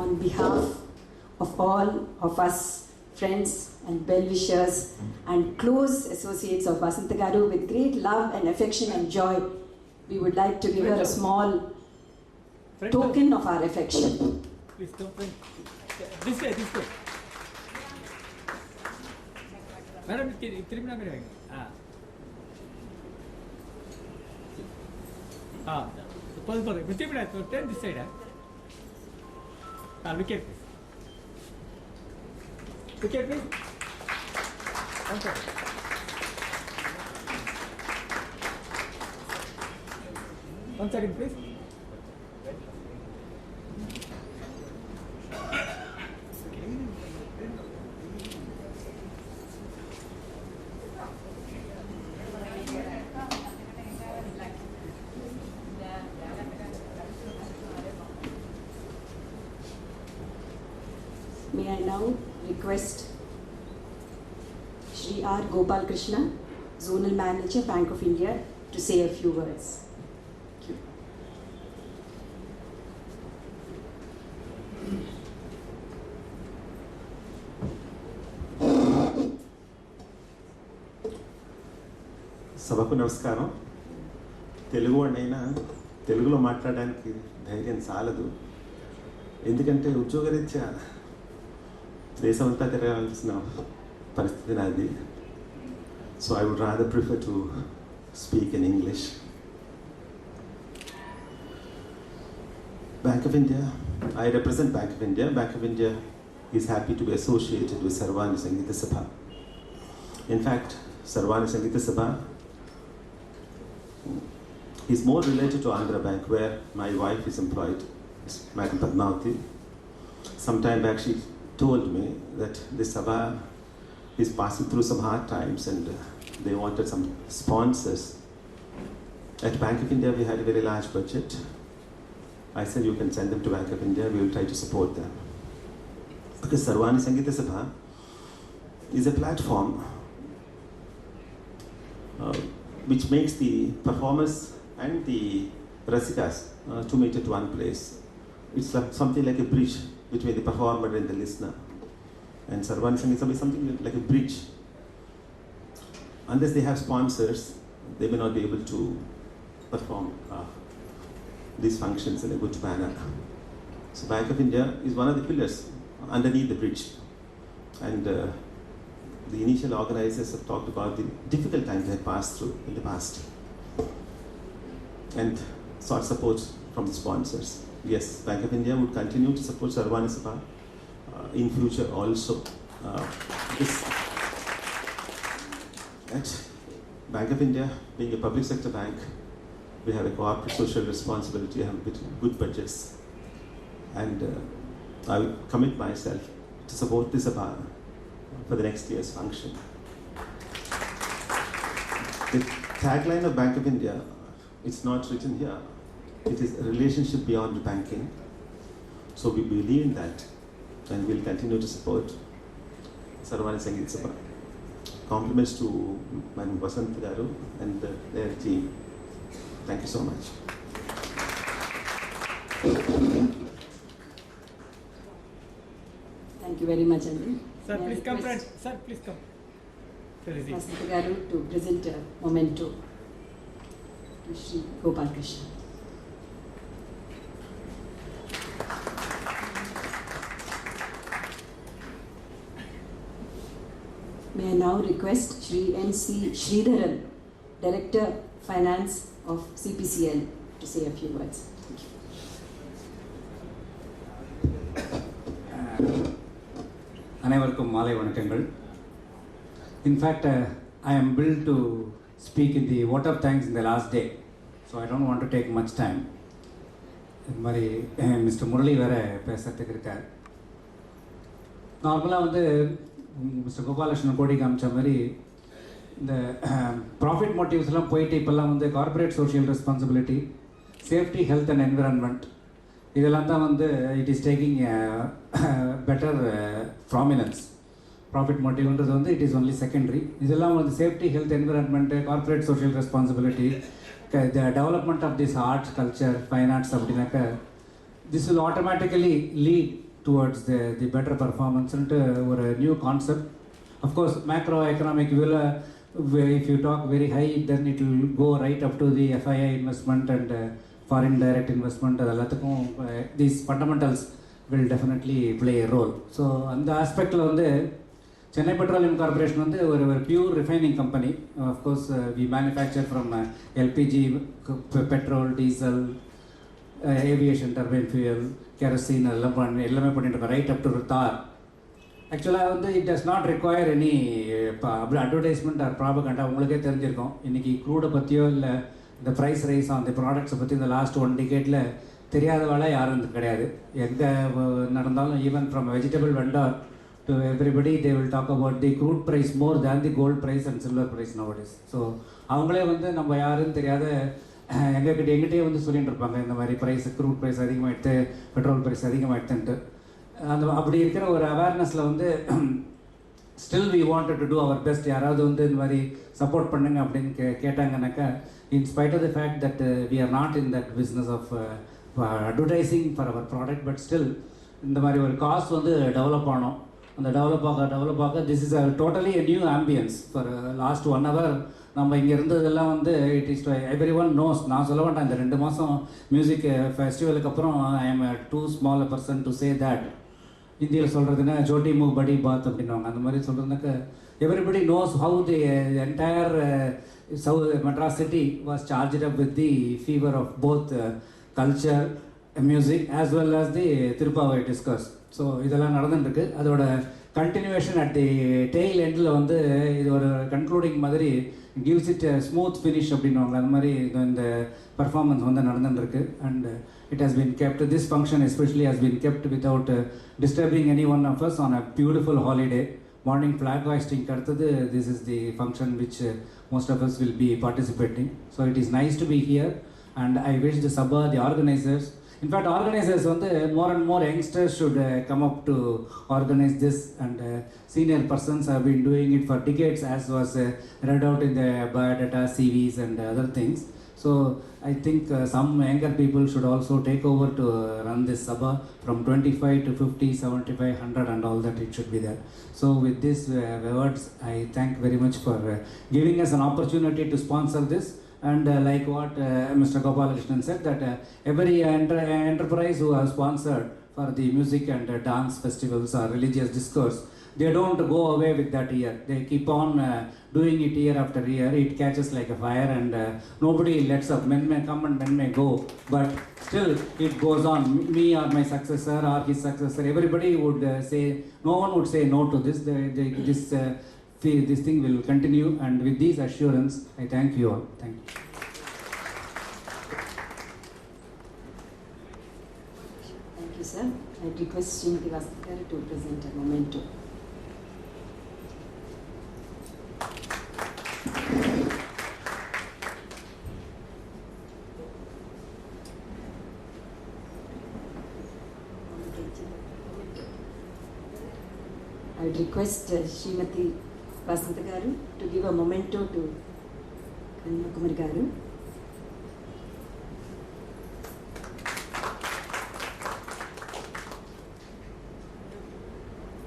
on behalf of all of us, friends and well-wishers and close associates of Vasantha Garu, with great love and affection and joy, we would like to give her a small token of our affection. Please come, friend. This way, this way. Madam, திரும்பி நாமே வாங்க. போதும். திரும்பி turn this side. Look at this. Look at me. Okay. One second, please. May I now request Shri R. Gopal Krishna, Zonal Manager, Bank of India, to say a few words. Thank you. సభకు నమస్కారం. తెలుగు వాడినైనా తెలుగులో మాట్లాడడానికి ధైర్యం చాలదు. ఎందుకంటే ఉద్యోగరీత్యా దేశమంతా తిరగాల్సిన పరిస్థితి నాది. So I would rather prefer to speak in English. Bank of India, I represent Bank of India. Bank of India is happy to be associated with Sarvani Sangeeta Sabha. In fact, Sarvani Sangeeta Sabha is more related to Andhra Bank, where my wife is employed, Madam Padmavati. Some time back she told me that this Sabha is passing through some hard times and they wanted some sponsors. At Bank of India we had a very large budget. I said you can send them to Bank of India, we will try to support them. Because Sarvani Sangeeta Sabha is a platform which makes the performers and the rasikas to meet at one place. It's like something like a bridge between the performer and the listener. And Sarvani Sangeeta Sabha is something like a bridge. Unless they have sponsors, they may not be able to perform these functions in a good manner. So Bank of India is one of the pillars underneath the bridge. And the initial organizers have talked about the difficult times they had passed through in the past and sought support from the sponsors. Yes, Bank of India would continue to support Sarvani Sabha in future also. At Bank of India, being a public sector bank, we have a corporate social responsibility, have good budgets, and I will commit myself to support this Sabha for the next year's function. The tagline of Bank of India, it's not written here. It is a relationship beyond banking. So we believe in that and we'll continue to support Sarvani Sangeeta Sabha. Compliments to Madam Vasantha Garu and their team. Thank you so much. Thank you very much, Andy. Sir, please come, friend. Sir, please come. Vasantha Garu to present a memento to Shri Gopal Krishna. May I now request Shri N.C. Sridharan, Director Finance of CPCL, to say a few words. Thank you. அனைவருக்கும் மாலை வணக்கங்கள். In fact I am billed to speak in the vote of thanks in the last day, so I don't want to take much time. இது மாதிரி mister Murali வேறு பேசுகிறதுக்கு இருக்கார். நார்மலாக வந்து மிஸ்டர் கோபாலகிருஷ்ணன் கோடி காமிச்ச மாதிரி இந்த ப்ராஃபிட் மோட்டிவ்ஸ்லாம் போயிட்டு இப்போல்லாம் வந்து corporate social responsibility, safety, health and environment இதெல்லாம் தான் வந்து it is taking better prominence. Profit மோட்டிவ்ன்றது வந்து இட் இஸ் ஒன்லி செகண்டரி. இதெல்லாம் வந்து safety, health, environment, corporate social responsibility, the development of this arts, culture, fine arts அப்படின்னாக்க this will automatically lead towards the better performance and or a new concept. Of course, macroeconomic will, if you talk very high, then it will go right up to the FII investment and foreign direct investment. These fundamentals will definitely play a role. So, on the aspect of the Chennai Petroleum Corporation, we are a pure refining company. Of course, we manufacture from LPG, petrol, diesel, aviation turbine fuel, kerosene, right up to tar. Actually, it does not require any advertisement or propaganda. உங்களுக்கு தெரிஞ்சிருக்கும் இன்னைக்கு க்ரூட பற்றியோ இல்லை இந்த price rise on the ப்ராடக்ட்ஸை பற்றி இந்த last 1 decade தெரியாதவாளே யாரும் கிடையாது. எங்கே நடந்தாலும் even from vegetable vendor to everybody, they will talk about the crude price more than the gold price and silver price nowadays. So அவங்களே நம்ம யாருன்னு தெரியாத எங்கிட்டே சொல்லிட்டு இருப்பாங்க இந்த மாதிரி ப்ரைஸ் க்ரூட் ப்ரைஸ் அதிகமாகிடுது, பெட்ரோல் ப்ரைஸ் அதிகமாகிடுதுன்ட்டு. அப்படி இருக்கிற ஒரு அவேர்னஸில் still we wanted to do our best. யாராவது இந்த மாதிரி சப்போர்ட் பண்ணுங்க அப்படின்னு கேட்டாங்கன்னாக்கா, in spite of the fact that we are not in that business of advertising for our product, but still இந்த மாதிரி ஒரு காஸ்ட் டெவலப் ஆனோம். அந்த டெவலப் ஆக this is totally a new ambience for last 1 hour. நம்ம இங்கே இருந்ததெல்லாம் it is everyone knows. நான் சொல்ல வேண்டாம், இந்த 2 மாதம் மியூசிக் ஃபெஸ்டிவலுக்கு அப்புறம் I am too small a person to say that. இந்தியில் சொல்கிறதுன்னா ஜோட்டி மூவ் படி பாத் அப்படின்வாங்க. அந்த மாதிரி சொல்கிறதுனாக்க everybody knows how the entire Madras city was charged up with the fever of both culture, music as well as the Thiruppavai discourse. So இதெல்லாம் நடந்துட்டுருக்கு. அதோட கண்டினியூவேஷன் அட் தி டெய்ல் எண்டில் இது ஒரு கன்க்ளூடிங் மாதிரி கிவ்ஸ் இட் ஸ்மூத் ஃபினிஷ் அப்படின்வாங்க. அந்த மாதிரி இந்த பர்ஃபார்மன்ஸ் நடந்துட்டுருக்கு. And it has been kept, this function especially has been kept without disturbing any one of us on a beautiful holiday. Morning flag hoisting kartadu, this is the function which most of us will be participating. So it is nice to be here, and I wish the Sabha, the organizers, in fact organizers more and more youngsters should come up to organize this, and senior persons have been doing it for decades, as was read out in the biodata, CVs and other things. So I think some younger people should also take over to run this Sabha from 25 to 50, 75, 100 and all that. It should be there. So with these words, I thank very much for giving us an opportunity to sponsor this. And like what Mr. Gopalakrishnan said, that every enterprise who has sponsored for the music and dance festivals or religious discourse, they don't go away with that year. They keep on doing it year after year. It catches like a fire, and nobody lets up. Men may come and men may go, but still it goes on. Me or my successor or his successor, everybody would say, no one would say no to this. This thing will continue, and with this assurance, I thank you all. Thank you. Thank you, sir. I request Srimati Vasanthagaru to present a memento. I would request Srimati Vasanthagaru to give a memento to Kanyakumari Garu.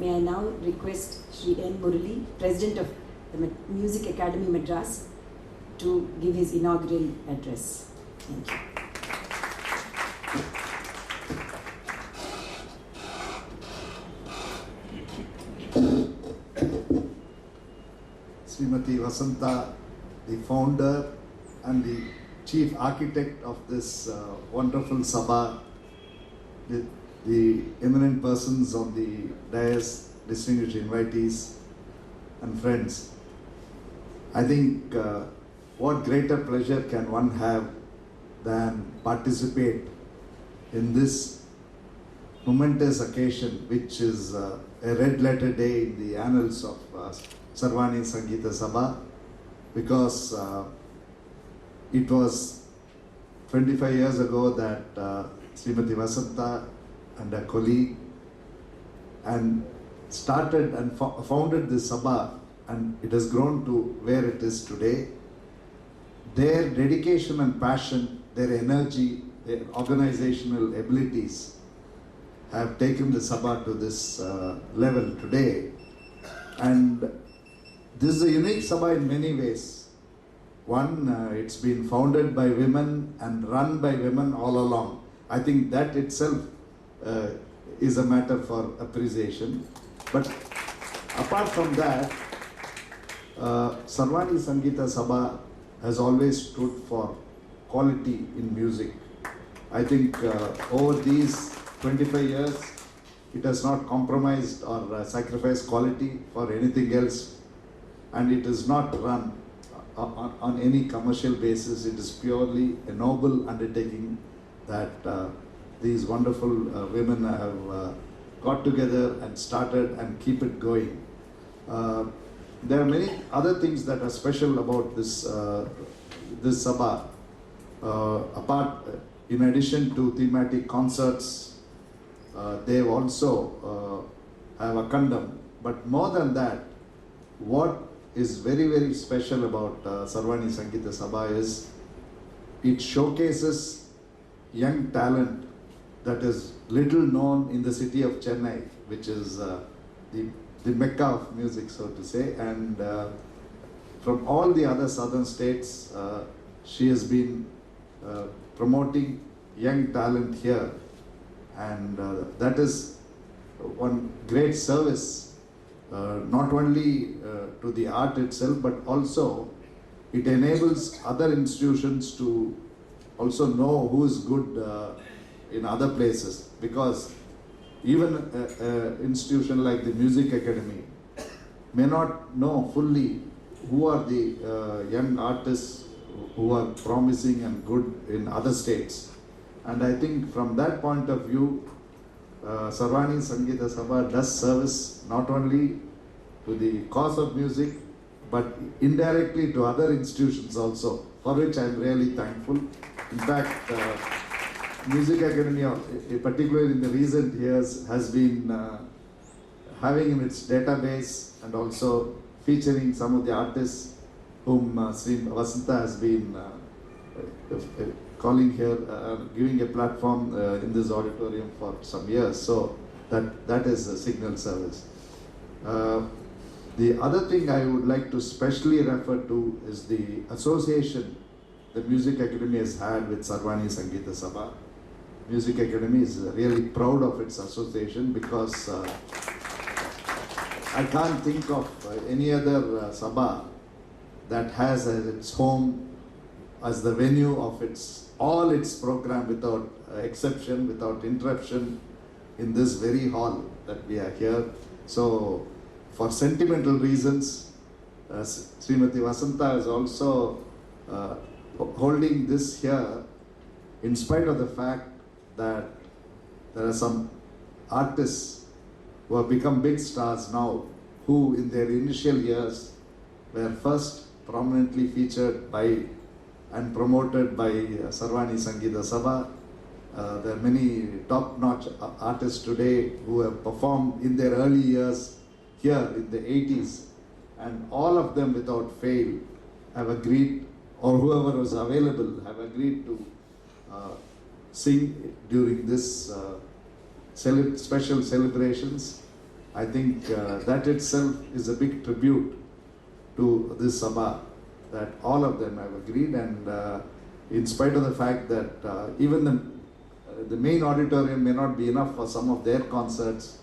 May I now request Shri N. Murali, President of the Music Academy Madras, to give his inaugural address. Thank you. Srimati Vasantha, the founder and the chief architect of this wonderful Sabha, the eminent persons on the dais, distinguished invitees and friends. I think what greater pleasure can one have than participate in this momentous occasion, which is a red letter day in the annals of Sarvani Sangeeta Sabha, because it was 25 years ago that Srimati Vasantha and a colleague and started and founded this Sabha, and it has grown to where it is today. Their dedication and passion, their energy, their organizational abilities have taken the Sabha to this level today. And this is a unique Sabha in many ways. One, it's been founded by women and run by women all along. I think that itself is a matter for appreciation. But apart from that, Sarvani Sangeeta Sabha has always stood for quality in music. I think over these 25 years, it has not compromised or sacrificed quality for anything else, and it is not run on any commercial basis. It is purely a noble undertaking that these wonderful women have got together and started and keep it going. There are many other things that are special about this this Sabha. In addition to thematic concerts, they also have a Kandam. But more than that, what is very, very special about Sarvani Sangeeta Sabha is it showcases young talent that is little known in the city of Chennai, which is the mecca of music, so to say. And from all the other southern states, she has been promoting young talent here. And that is one great service, not only to the art itself, but also it enables other institutions to also know who is good in other places, because even an institution like the Music Academy may not know fully who are the young artists who are promising and good in other states. And I think from that point of view, Sarvani Sangeeta Sabha does service not only to the cause of music, but indirectly to other institutions also, for which I am really thankful. In fact, Music Academy, particularly in the recent years, has been having in its database and also featuring some of the artists whom Sri Vasanta has been calling here, giving a platform in this auditorium for some years. So that is a signal service. The other thing I would like to specially refer to is the association the Music Academy has had with Sarvani Sangeeta Sabha. Music Academy is really proud of its association, because I can't think of any other Sabha that has as its home, as the venue of all its program without exception, without interruption, in this very hall that we are here. So for sentimental reasons, Srimati Vasanta is also holding this here, in spite of the fact that there are some artists who have become big stars now, who in their initial years were first prominently featured by and promoted by Sarvani Sangeeta Sabha. There are many top-notch artists today who have performed in their early years here in the 80s, and all of them without fail have agreed, or whoever was available have agreed to sing during this special celebrations. I think that itself is a big tribute to this Sabha, that all of them have agreed, and in spite of the fact that even the main auditorium may not be enough for some of their concerts,